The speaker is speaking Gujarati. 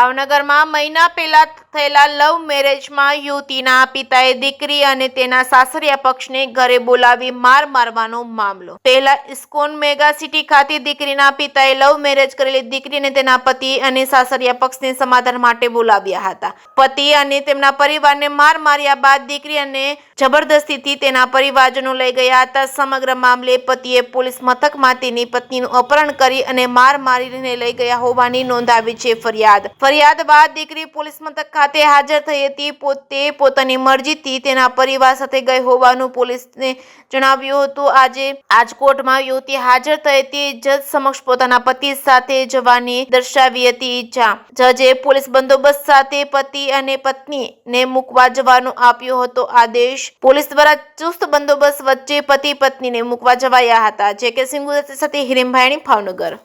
ભાવનગરમાં મહિના પહેલા થયેલા લવ મેરેજમાં યુવતીના પિતાએ દીકરી અને તેના સાસરિયા પક્ષને ઘરે બોલાવી માર મારવાનો મામલો। પહેલા ઇસ્કોન મેગા સિટી ખાતે દીકરીના પિતાએ લવ મેરેજ કરેલી દીકરીને તેના પતિ અને સાસરિયા પક્ષને સમાધાન માટે બોલાવ્યા હતા। પતિ અને તેમના પરિવારને માર માર્યા બાદ દીકરીને જબરદસ્તીથી તેના પરિવારજનો લઈ ગયા હતા। સમગ્ર મામલે પતિએ પોલીસ મથકમાં તેની પત્નીનું અપહરણ કરી અને માર મારીને લઈ ગયા હોવાની નોંધાવી છે ફરિયાદ બાદ દીકરી પોલીસ મથક ખાતે હાજર થઈ હતી। પોતે પોતાની મરજીથી તેના પરિવાર સાથે ગઈ હોવાનું પોલીસને જણાવ્યું હતું। આજે રાજકોટમાં યુવતી હાજર થઈ હતી। જજ સમક્ષ પોતાના પતિ સાથે જવાની દર્શાવી હતી। જજે પોલીસ બંદોબસ્ત સાથે પતિ અને પત્નીને મૂકવા જવાનો આપ્યો હતો આદેશ। પોલીસ દ્વારા ચુસ્ત બંદોબસ્ત વચ્ચે પતિ પત્નીને મૂકવા જવાયા હતા। જે કે સિંગુ સાથે હિરેન ભાયણી, ભાવનગર।